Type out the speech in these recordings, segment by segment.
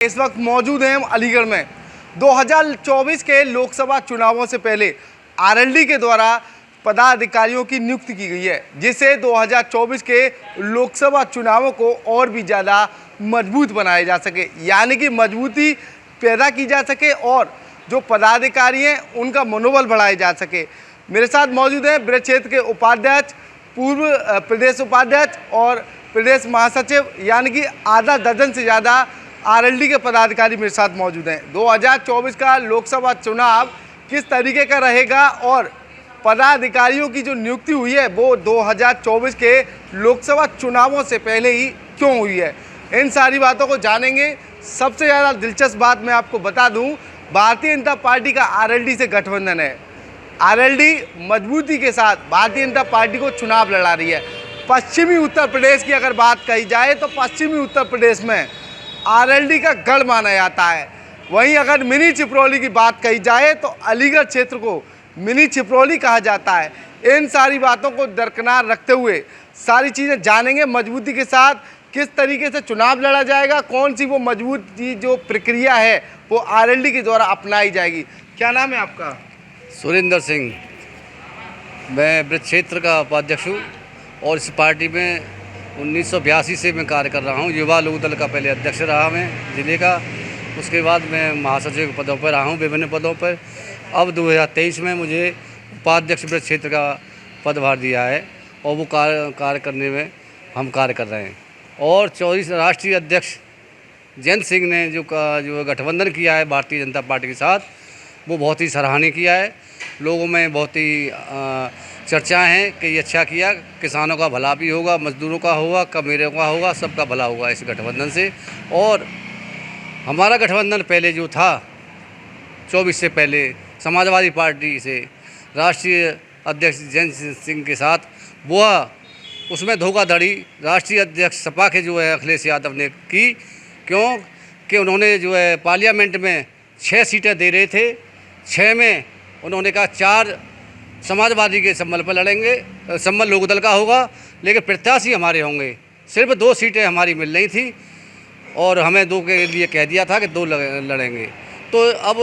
इस वक्त मौजूद हैं हम अलीगढ़ में। 2024 के लोकसभा चुनावों से पहले आरएलडी के द्वारा पदाधिकारियों की नियुक्ति की गई है, जिससे 2024 के लोकसभा चुनावों को और भी ज़्यादा मजबूत बनाया जा सके, यानी कि मजबूती पैदा की जा सके और जो पदाधिकारी हैं उनका मनोबल बढ़ाया जा सके। मेरे साथ मौजूद हैं ब्रज क्षेत्र के उपाध्यक्ष, पूर्व प्रदेश उपाध्यक्ष और प्रदेश महासचिव, यानी कि आधा दर्जन से ज़्यादा आरएलडी के पदाधिकारी मेरे साथ मौजूद हैं। 2024 का लोकसभा चुनाव किस तरीके का रहेगा और पदाधिकारियों की जो नियुक्ति हुई है वो 2024 के लोकसभा चुनावों से पहले ही क्यों हुई है, इन सारी बातों को जानेंगे। सबसे ज़्यादा दिलचस्प बात मैं आपको बता दूं, भारतीय जनता पार्टी का आरएलडी से गठबंधन है। आरएलडी मजबूती के साथ भारतीय जनता पार्टी को चुनाव लड़ा रही है। पश्चिमी उत्तर प्रदेश की अगर बात कही जाए तो पश्चिमी उत्तर प्रदेश में आरएलडी का गढ़ माना जाता है। वहीं अगर मिनी छिपरौली की बात कही जाए तो अलीगढ़ क्षेत्र को मिनी छिपरौली कहा जाता है। इन सारी बातों को दरकिनार रखते हुए सारी चीज़ें जानेंगे मजबूती के साथ, किस तरीके से चुनाव लड़ा जाएगा, कौन सी वो मजबूती जो प्रक्रिया है वो आरएलडी के द्वारा अपनाई जाएगी। क्या नाम है आपका? सुरेंद्र सिंह। मैं ब्रज क्षेत्र का उपाध्यक्ष हूँ और इस पार्टी में 1982 से मैं कार्य कर रहा हूँ। युवा लोक दल का पहले अध्यक्ष रहा मैं जिले का, उसके बाद मैं महासचिव के पदों पर रहा हूँ, विभिन्न पदों पर। अब 2023 में मुझे उपाध्यक्ष ब्रज क्षेत्र का पदभार दिया है और वो कार्य करने में हम कार्य कर रहे हैं। और 24 राष्ट्रीय अध्यक्ष जयंत सिंह ने जो गठबंधन किया है भारतीय जनता पार्टी के साथ, वो बहुत ही सराहनीय किया है। लोगों में बहुत ही चर्चा है कि ये अच्छा किया, किसानों का भला भी होगा, मजदूरों का होगा, कमीरों का होगा, सबका भला होगा इस गठबंधन से। और हमारा गठबंधन पहले जो था 24 से पहले समाजवादी पार्टी से राष्ट्रीय अध्यक्ष जयंत सिंह के साथ, वह उसमें धोखाधड़ी राष्ट्रीय अध्यक्ष सपा के जो है अखिलेश यादव ने की। क्यों कि उन्होंने जो है पार्लियामेंट में 6 सीटें दे रहे थे, 6 में उन्होंने कहा 4 समाजवादी के संबल पर लड़ेंगे, संबल लोकदल का होगा, लेकिन प्रत्याशी हमारे होंगे। सिर्फ 2 सीटें हमारी मिल रही थी और हमें 2 के लिए कह दिया था कि 2 लड़ेंगे। तो अब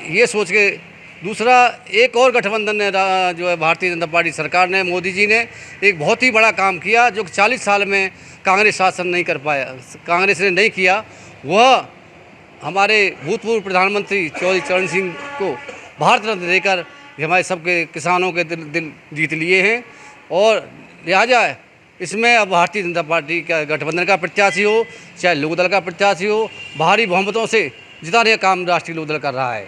ये सोच के दूसरा एक और गठबंधन ने जो है भारतीय जनता पार्टी सरकार ने, मोदी जी ने एक बहुत ही बड़ा काम किया जो 40 साल में कांग्रेस शासन नहीं कर पाया, कांग्रेस ने नहीं किया। वह हमारे भूतपूर्व प्रधानमंत्री चौधरी चरण सिंह को भारत रत्न देकर हमारे सबके किसानों के दिल जीत लिए हैं। और लिहाजा इसमें अब भारतीय जनता पार्टी का गठबंधन का प्रत्याशी हो चाहे लोकदल का प्रत्याशी हो, भारी बहुमतों से जिताने का काम राष्ट्रीय लोकदल कर रहा है।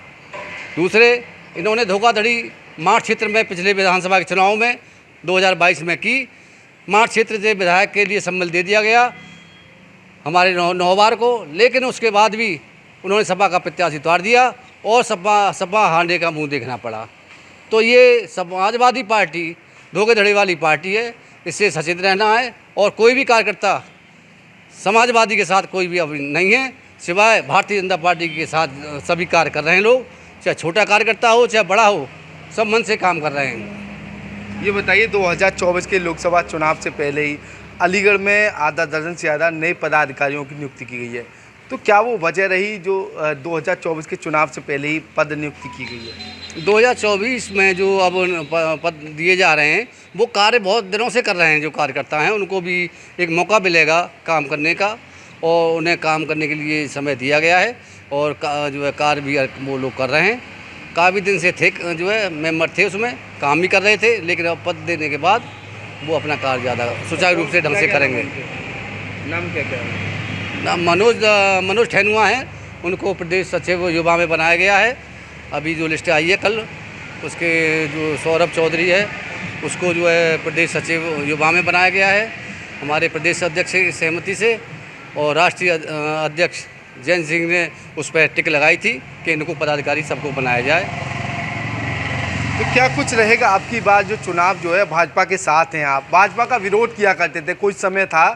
दूसरे, इन्होंने धोखाधड़ी माठ क्षेत्र में पिछले विधानसभा के चुनाव में 2022 में की। माठ क्षेत्र से विधायक के लिए सम्मल दे दिया गया हमारे नौबार को, लेकिन उसके बाद भी उन्होंने सपा का प्रत्याशी उतार दिया और सपा हारने का मुंह देखना पड़ा। तो ये समाजवादी पार्टी धोखाधड़ी वाली पार्टी है, इससे सचेत रहना है। और कोई भी कार्यकर्ता समाजवादी के साथ कोई भी अब नहीं है, सिवाय भारतीय जनता पार्टी के साथ सभी कार्य कर रहे हैं लोग, चाहे छोटा कार्यकर्ता हो चाहे बड़ा हो, सब मन से काम कर रहे हैं। ये बताइए, 2024 के लोकसभा चुनाव से पहले ही अलीगढ़ में आधा दर्जन से ज़्यादा नए पदाधिकारियों की नियुक्ति की गई है, तो क्या वो वजह रही जो 2024 के चुनाव से पहले ही पद नियुक्ति की गई है? 2024 में जो अब पद दिए जा रहे हैं वो कार्य बहुत दिनों से कर रहे हैं। जो कार्यकर्ता हैं उनको भी एक मौका मिलेगा काम करने का और उन्हें काम करने के लिए समय दिया गया है और जो है कार्य भी वो लोग कर रहे हैं। काफ़ी दिन से थे जो है मेंबर थे, उसमें काम भी कर रहे थे, लेकिन अब पद देने के बाद वो अपना कार्य ज़्यादा सुचारू रूप से ढंग से करेंगे। नाम क्या है? नाम मनोज ठैनुआ है, उनको प्रदेश सचिव युवा में बनाया गया है। अभी जो लिस्ट आई है कल, उसके जो सौरभ चौधरी है उसको जो है प्रदेश सचिव युवा में बनाया गया है हमारे प्रदेश अध्यक्ष की सहमति से। और राष्ट्रीय अध्यक्ष जयंत सिंह ने उस पर टिक लगाई थी कि इनको पदाधिकारी सबको बनाया जाए। तो क्या कुछ रहेगा आपकी बात, जो चुनाव जो है भाजपा के साथ हैं आप, भाजपा का विरोध किया करते थे, कुछ समय था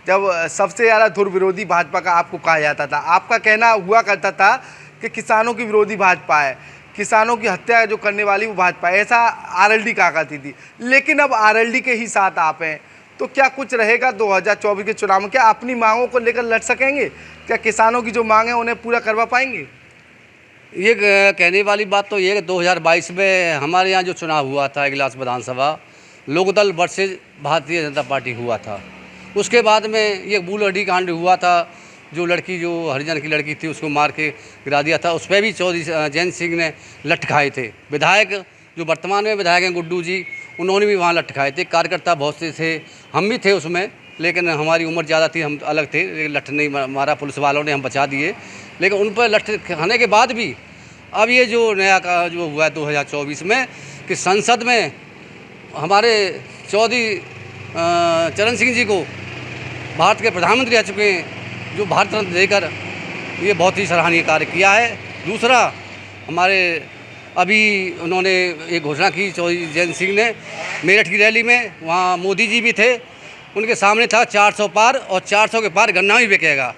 जब सबसे ज़्यादा धुर विरोधी भाजपा का आपको कहा जाता था, आपका कहना हुआ करता था कि किसानों की विरोधी भाजपा है, किसानों की हत्या जो करने वाली वो भाजपा है, ऐसा आरएलडी कहा करती थी। लेकिन अब आरएलडी के ही साथ आप हैं, तो क्या कुछ रहेगा 2024 के चुनाव में? क्या अपनी मांगों को लेकर लड़ सकेंगे? क्या किसानों की जो मांग है उन्हें पूरा करवा पाएंगे? ये कहने वाली बात तो ये है कि 2022 में हमारे यहाँ जो चुनाव हुआ था इगलास विधानसभा, लोकदल वर्सेज भारतीय जनता पार्टी हुआ था। उसके बाद में ये बूलहटी कांड हुआ था, जो लड़की जो हरिजन की लड़की थी उसको मार के गिरा दिया था। उस पर भी चौधरी जैन सिंह ने लठ खाए थे। विधायक जो वर्तमान में विधायक हैं गुड्डू जी, उन्होंने भी वहाँ लठ खाए थे। कार्यकर्ता बहुत से थे, हम भी थे उसमें, लेकिन हमारी उम्र ज़्यादा थी, हम अलग थे। लेकिन लठ नहीं मारा, पुलिस वालों ने हम बचा दिए। लेकिन उन पर लठ खाने के बाद भी अब ये जो नया का जो हुआ है 2024 में कि संसद में हमारे चौधरी चरण सिंह जी को भारत के प्रधानमंत्री रह चुके हैं, जो भारत रत्न देकर ये बहुत ही सराहनीय कार्य किया है। दूसरा, हमारे अभी उन्होंने एक घोषणा की चौधरी जैन सिंह ने मेरठ की रैली में, वहाँ मोदी जी भी थे, उनके सामने था 400 पार और 400 के पार गन्ना भी बिकेगा।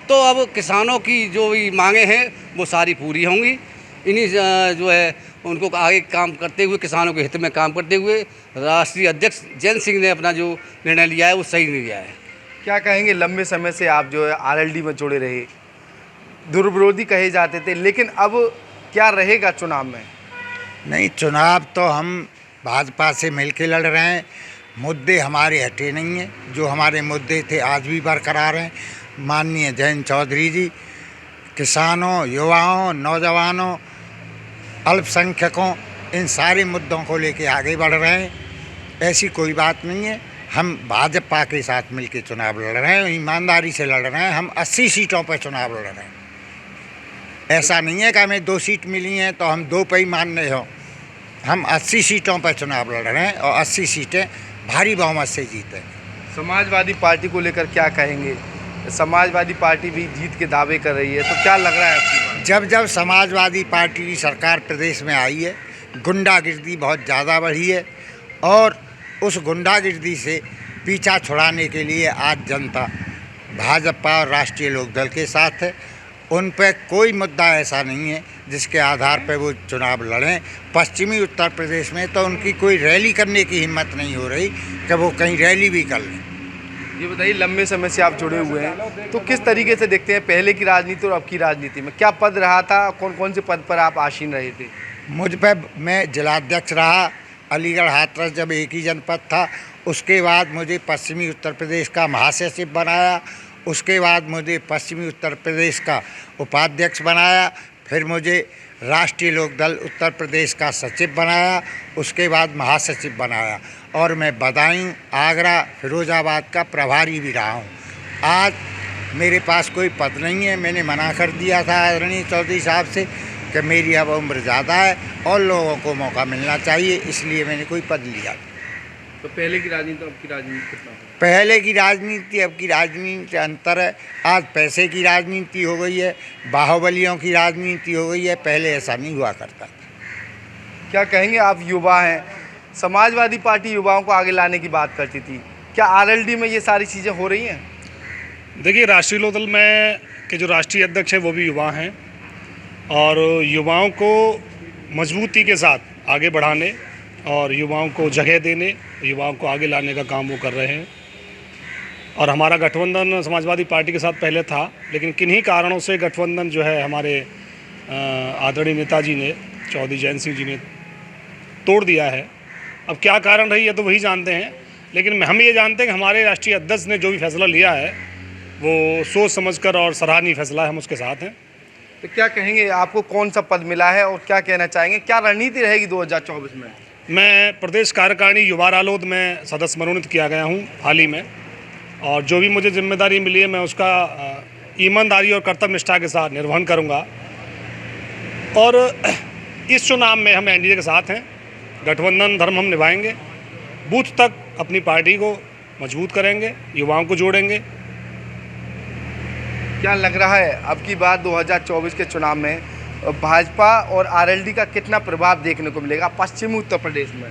तो अब किसानों की जो भी मांगे हैं वो सारी पूरी होंगी। इन्हीं जो है उनको आगे काम करते हुए, किसानों के हित में काम करते हुए राष्ट्रीय अध्यक्ष जैन सिंह ने अपना जो निर्णय लिया है वो सही नहीं लिया है। क्या कहेंगे, लंबे समय से आप जो है आरएलडी में जुड़े रहे, दुर्विरोधी कहे जाते थे, लेकिन अब क्या रहेगा चुनाव में? नहीं, चुनाव तो हम भाजपा से मिलके लड़ रहे हैं। मुद्दे हमारे हटे नहीं हैं, जो हमारे मुद्दे थे आज भी बरकरार हैं। माननीय जयंत चौधरी जी किसानों, युवाओं, नौजवानों, अल्पसंख्यकों, इन सारे मुद्दों को लेके आगे बढ़ रहे हैं। ऐसी कोई बात नहीं है। हम भाजपा के साथ मिलके चुनाव लड़ रहे हैं, ईमानदारी से लड़ रहे हैं। हम 80 सीटों पर चुनाव लड़ रहे हैं। ऐसा नहीं है कि हमें 2 सीट मिली हैं तो हम 2 पे ही मानने हो। हम 80 सीटों पर चुनाव लड़ रहे हैं और 80 सीटें भारी बहुमत से जीते। समाजवादी पार्टी को लेकर क्या कहेंगे? समाजवादी पार्टी भी जीत के दावे कर रही है, तो क्या लग रहा है आपको? जब समाजवादी पार्टी की सरकार प्रदेश में आई है, गुंडागिर्दी बहुत ज़्यादा बढ़ी है और उस गुंडागिर्दी से पीछा छुड़ाने के लिए आज जनता भाजपा और राष्ट्रीय लोकदल के साथ है। उन पर कोई मुद्दा ऐसा नहीं है जिसके आधार पर वो चुनाव लड़ें। पश्चिमी उत्तर प्रदेश में तो उनकी कोई रैली करने की हिम्मत नहीं हो रही कि वो कहीं रैली भी कर लें। ये बताइए, लंबे समय से आप जुड़े हुए हैं, तो किस तरीके से देखते हैं पहले की राजनीति और अब की राजनीति में? क्या पद रहा था, कौन कौन से पद पर आप आसीन रहे थे? मुझ पर मैं जिलाध्यक्ष रहा। अलीगढ़ हाथरस जब एक ही जनपद था, उसके बाद मुझे पश्चिमी उत्तर प्रदेश का महासचिव बनाया। उसके बाद मुझे पश्चिमी उत्तर प्रदेश का उपाध्यक्ष बनाया। फिर मुझे राष्ट्रीय लोकदल उत्तर प्रदेश का सचिव बनाया। उसके बाद महासचिव बनाया और मैं बदायूं, आगरा, फिरोजाबाद का प्रभारी भी रहा हूं। आज मेरे पास कोई पद नहीं है। मैंने मना कर दिया था आदरणीय चौधरी साहब से कि मेरी अब उम्र ज़्यादा है और लोगों को मौका मिलना चाहिए, इसलिए मैंने कोई पद लिया। तो पहले की राजनीति अब की राजनीति कितना? पहले की राजनीति अब की राजनीति से अंतर है। आज पैसे की राजनीति हो गई है, बाहुबलियों की राजनीति हो गई है। पहले ऐसा नहीं हुआ करता था। क्या कहेंगे, आप युवा हैं, समाजवादी पार्टी युवाओं को आगे लाने की बात करती थी, क्या आरएलडी में ये सारी चीज़ें हो रही हैं? देखिए, राष्ट्रीय लोकदल में के जो राष्ट्रीय अध्यक्ष हैं वो भी युवा हैं और युवाओं को मजबूती के साथ आगे बढ़ाने और युवाओं को जगह देने, युवाओं को आगे लाने का काम वो कर रहे हैं। और हमारा गठबंधन समाजवादी पार्टी के साथ पहले था, लेकिन किन्हीं कारणों से गठबंधन जो है हमारे आदरणीय नेताजी ने, चौधरी जैन सिंह जी ने तोड़ दिया है। अब क्या कारण रही है तो वही जानते हैं, लेकिन हम ये जानते हैं कि हमारे राष्ट्रीय अध्यक्ष ने जो भी फैसला लिया है वो सोच समझकर और सराहनीय फैसला है, हम उसके साथ हैं। तो क्या कहेंगे, आपको कौन सा पद मिला है और क्या कहना चाहेंगे, क्या रणनीति रहेगी 2024 में? मैं प्रदेश कार्यकारिणी युवा रालोद में सदस्य मनोनीत किया गया हूं हाल ही में, और जो भी मुझे जिम्मेदारी मिली है मैं उसका ईमानदारी और कर्तव्य निष्ठा के साथ निर्वहन करूंगा। और इस चुनाव में हम एनडीए के साथ हैं, गठबंधन धर्म हम निभाएंगे, बूथ तक अपनी पार्टी को मजबूत करेंगे, युवाओं को जोड़ेंगे। क्या लग रहा है अब की बार 2024 के चुनाव में भाजपा और आरएलडी का कितना प्रभाव देखने को मिलेगा पश्चिमी उत्तर प्रदेश में?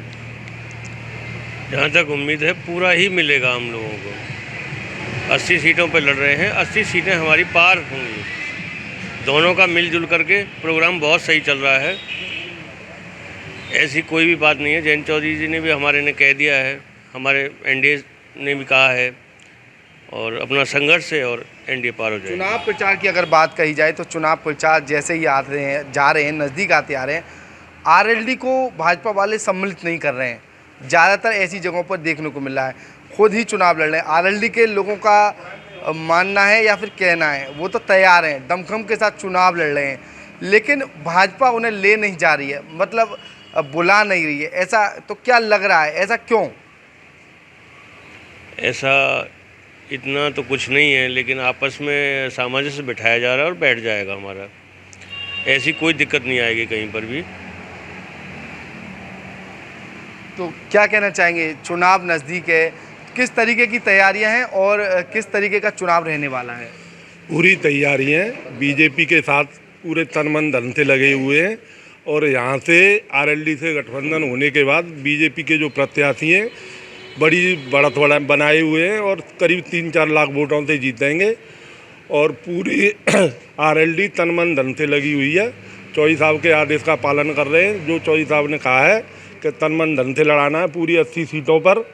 जहाँ तक उम्मीद है पूरा ही मिलेगा हम लोगों को। 80 सीटों पर लड़ रहे हैं, 80 सीटें हमारी पार होंगी। दोनों का मिलजुल करके प्रोग्राम बहुत सही चल रहा है, ऐसी कोई भी बात नहीं है। जयंत चौधरी जी ने भी हमारे ने कह दिया है, हमारे एनडीए ने भी कहा है, और अपना संघर्ष है और एनडीए पार हो जाएगी। चुनाव प्रचार की अगर बात कही जाए तो चुनाव प्रचार जैसे ही जा रहे हैं नज़दीक आते आ रहे हैं, आरएलडी को भाजपा वाले सम्मिलित नहीं कर रहे हैं। ज़्यादातर ऐसी जगहों पर देखने को मिल रहा है, खुद ही चुनाव लड़ रहे हैं। आरएलडी के लोगों का मानना है या फिर कहना है, वो तो तैयार हैं, दमखम के साथ चुनाव लड़ रहे हैं, लेकिन भाजपा उन्हें ले नहीं जा रही है, मतलब बुला नहीं रही है। ऐसा तो क्या लग रहा है, ऐसा क्यों? ऐसा इतना तो कुछ नहीं है, लेकिन आपस में सामंजस्य बिठाया जा रहा है और बैठ जाएगा हमारा। ऐसी कोई दिक्कत नहीं आएगी कहीं पर भी। तो क्या कहना चाहेंगे, चुनाव नज़दीक है, किस तरीके की तैयारियां हैं और किस तरीके का चुनाव रहने वाला है? पूरी तैयारियां बीजेपी के साथ पूरे तन मन धन से लगे हुए हैं, और यहाँ से आरएलडी से गठबंधन होने के बाद बीजेपी के जो प्रत्याशी हैं बड़ी बढ़त बनाए हुए हैं और करीब 3-4 लाख वोटों से जीतेंगे। और पूरी आरएलडी तन मन धन से लगी हुई है, चौधरी साहब के आदेश का पालन कर रहे हैं। जो चौधरी साहब ने कहा है कि तन मन धन से लड़ाना है पूरी 80 सीटों पर,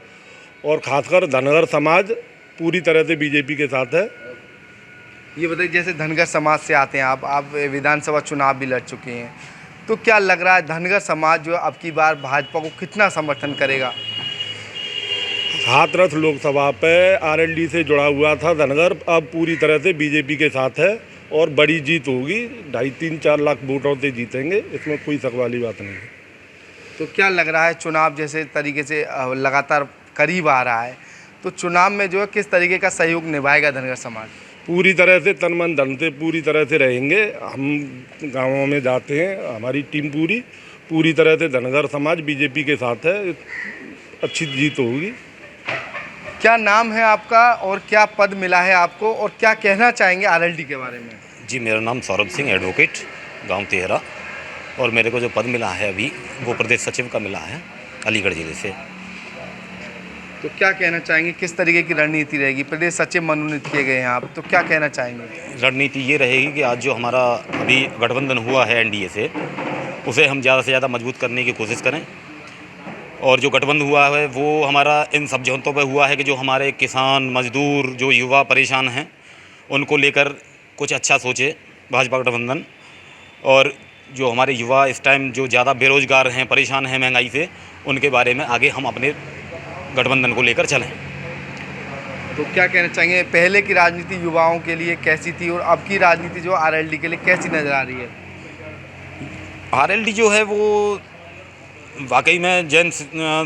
और ख़ासकर धनगर समाज पूरी तरह से बीजेपी के साथ है। ये बताइए, जैसे धनगर समाज से आते हैं आप विधानसभा चुनाव भी लड़ चुके हैं, तो क्या लग रहा है धनगर समाज जो अब की बार भाजपा को कितना समर्थन करेगा? हाथरस लोकसभा पे आरएलडी से जुड़ा हुआ था धनगर, अब पूरी तरह से बीजेपी के साथ है और बड़ी जीत होगी, 2.5-3-4 लाख वोटों से जीतेंगे, इसमें कोई शक वाली बात नहीं है। तो क्या लग रहा है, चुनाव जैसे तरीके से लगातार करीब आ रहा है, तो चुनाव में जो है किस तरीके का सहयोग निभाएगा धनगर समाज? पूरी तरह से तन मन धन से पूरी तरह से रहेंगे। हम गाँवों में जाते हैं, हमारी टीम पूरी तरह से धनगर समाज बीजेपी के साथ है, अच्छी जीत होगी। क्या नाम है आपका और क्या पद मिला है आपको, और क्या कहना चाहेंगे आरएलडी के बारे में? जी, मेरा नाम सौरभ सिंह, एडवोकेट, गांव तेहरा, और मेरे को जो पद मिला है अभी वो प्रदेश सचिव का मिला है अलीगढ़ जिले से। तो क्या कहना चाहेंगे, किस तरीके की रणनीति रहेगी? प्रदेश सचिव मनोनीत किए गए हैं आप, तो क्या कहना चाहेंगे? रणनीति ये रहेगी कि आज जो हमारा अभी गठबंधन हुआ है एनडीए से, उसे हम ज़्यादा से ज़्यादा मजबूत करने की कोशिश करें। और जो गठबंधन हुआ है वो हमारा इन समझौतों पर हुआ है कि जो हमारे किसान, मजदूर, जो युवा परेशान हैं, उनको लेकर कुछ अच्छा सोचे भाजपा गठबंधन। और जो हमारे युवा इस टाइम जो ज़्यादा बेरोज़गार हैं, परेशान हैं महंगाई से, उनके बारे में आगे हम अपने गठबंधन को लेकर चलें। तो क्या कहना चाहेंगे, पहले की राजनीति युवाओं के लिए कैसी थी और अब की राजनीति जो आरएलडी के लिए कैसी नज़र आ रही है? आरएलडी जो है वो वाकई में जयंत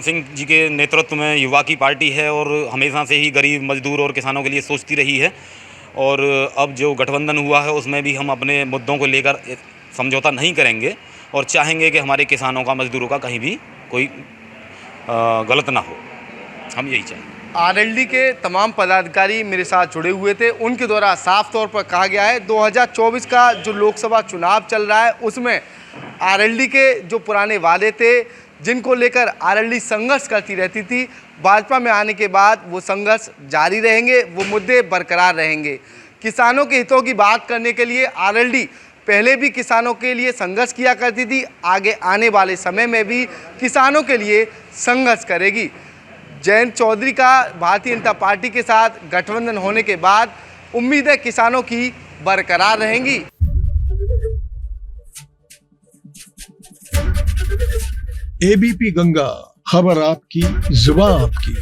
सिंह जी के नेतृत्व में युवा की पार्टी है, और हमेशा से ही गरीब, मजदूर और किसानों के लिए सोचती रही है। और अब जो गठबंधन हुआ है उसमें भी हम अपने मुद्दों को लेकर समझौता नहीं करेंगे, और चाहेंगे कि हमारे किसानों का, मजदूरों का कहीं भी कोई गलत ना हो। हम यही चाहेंगे। आरएलडी के तमाम पदाधिकारी मेरे साथ जुड़े हुए थे, उनके द्वारा साफ तौर पर कहा गया है 2024 का जो लोकसभा चुनाव चल रहा है उसमें आरएलडी के जो पुराने वादे थे, जिनको लेकर आरएलडी संघर्ष करती रहती थी, भाजपा में आने के बाद वो संघर्ष जारी रहेंगे, वो मुद्दे बरकरार रहेंगे। किसानों के हितों की बात करने के लिए आरएलडी पहले भी किसानों के लिए संघर्ष किया करती थी, आगे आने वाले समय में भी किसानों के लिए संघर्ष करेगी। जयंत चौधरी का भारतीय जनता पार्टी के साथ गठबंधन होने के बाद उम्मीदें किसानों की बरकरार रहेंगी। एबीपी गंगा, खबर आपकी, जुबान आपकी।